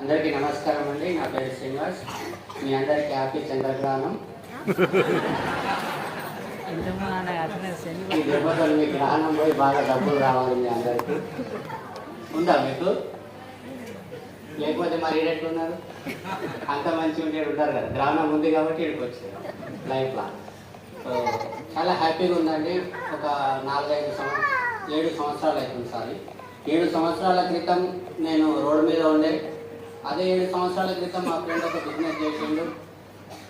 అందరికీ నమస్కారం అండి. నా పేరు శ్రీనివాస్. మీ అందరికీ హ్యాపీ చంద్రగ్రహణం. ఈ దెబ్బతో మీ గ్రహణం పోయి బాగా డబ్బులు రావాలి మీ అందరికీ. ఉందా మీకు? లేకపోతే మరి ఎట్లున్నారు? అంత మంచిగా ఉంటే ఉంటారు కదా. గ్రహణం ఉంది కాబట్టి ఇక్కడికి వచ్చారు లైఫ్లో. సో చాలా హ్యాపీగా ఉందండి. ఒక 7 సంవత్సరాలు అవుతుంది. 7 సంవత్సరాల క్రితం నేను రోడ్డు మీద ఉండే. అదే 7 సంవత్సరాల క్రితం మా ఫ్రెండ్ ఒక బిజినెస్ చేసిండు.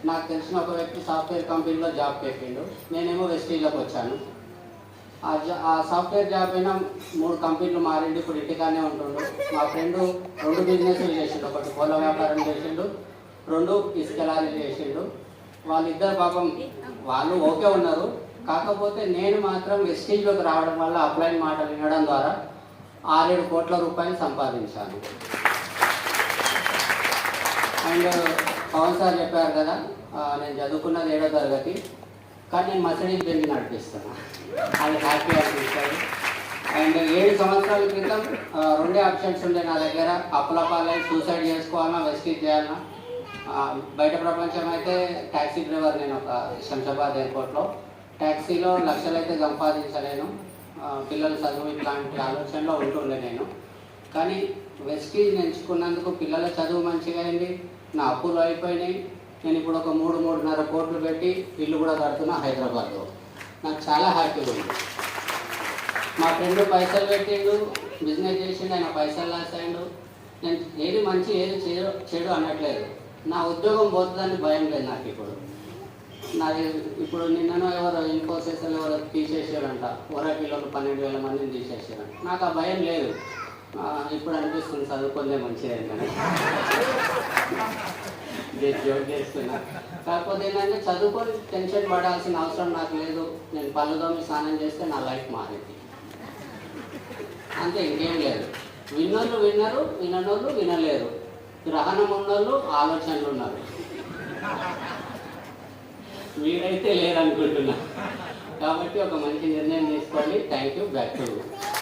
నాకు తెలిసిన ఒక వ్యక్తి సాఫ్ట్వేర్ కంపెనీలో జాబ్ పెట్టిండు. నేనేమో వెస్టీజ్లోకి వచ్చాను. ఆ సాఫ్ట్వేర్ జాబ్ అయినా 3 కంపెనీలు మారిండు. ఇప్పుడు ఇంటికానే ఉంటుండు. మా ఫ్రెండ్ 2 బిజినెస్లు చేసిండు. ఒకటి పూల వ్యాపారం చేసిండు, 2 ఇసుక లారీలు చేసిండు. వాళ్ళిద్దరు పాపం వాళ్ళు ఓకే ఉన్నారు. కాకపోతే నేను మాత్రం వెస్టీజ్లోకి రావడం వల్ల అప్లైన్ మాటలు వినడం ద్వారా 6-7 కోట్ల రూపాయలు సంపాదించాను. అండ్ పవన్ సార్ చెప్పారు కదా, నేను చదువుకున్నది 7వ తరగతి, కానీ నేను మర్సిడీస్ బెంజ్ నడిపిస్తాను. అది హ్యాపీ అనిపిస్తుంది. అండ్ 7 సంవత్సరాల క్రితం 2 ఆప్షన్స్ ఉండే నా దగ్గర. అప్పులపాలై సూసైడ్ చేసుకోవాలన్నా, వెస్టీజ్ చేయాలన్నా. బయట ప్రపంచం అయితే ట్యాక్సీ డ్రైవర్. నేను ఒక శంషాబాద్ ఎయిర్పోర్ట్లో ట్యాక్సీలో లక్షలు అయితే సంపాదించలేను. పిల్లలు చదువు ఇట్లాంటి ఆలోచనలో ఉంటుండే నేను. కానీ వెస్టీజ్ ఎంచుకున్నందుకు పిల్లల చదువు మంచిగా అయింది, నా అప్పులు అయిపోయినాయి. నేను ఇప్పుడు ఒక 3-3.5 కోట్లు పెట్టి ఇల్లు కూడా కడుతున్నా హైదరాబాద్లో. నాకు చాలా హ్యాపీగా ఉంది. మా ఫ్రెండ్ పైసలు పెట్టిండు, బిజినెస్ చేసిండు, ఆయన పైసలు లాస్ అయ్యిండు. నేను ఏది మంచి ఏది చెడు అనట్లేదు. నా ఉద్యోగం పోతుందని భయం లేదు నాకు. ఇప్పుడు నిన్ననో ఎవరో ఇన్ఫోసిస్లో ఎవరో తీసేసారంట. పిల్లలు 12,000 మందిని తీసేసారంట. నాకు ఆ భయం లేదు. ఇప్పుడు అనిపిస్తుంది చదువుకుందే మంచిదే కానీ జోక్ చేస్తున్నా. కాకపోతే ఏంటంటే చదువుకొని టెన్షన్ పడాల్సిన అవసరం నాకు లేదు. నేను పళ్ళుతో స్నానం చేస్తే నా లైఫ్ మారింది అంతే, ఇంకేం లేదు. విన్నోళ్ళు విన్నరు, విననోళ్ళు వినలేరు. గ్రహణం ఉన్నోళ్ళు ఆలోచనలు ఉన్నారు. మీరైతే లేరనుకుంటున్నా. కాబట్టి ఒక మంచి నిర్ణయం తీసుకోండి. Thank you. Back to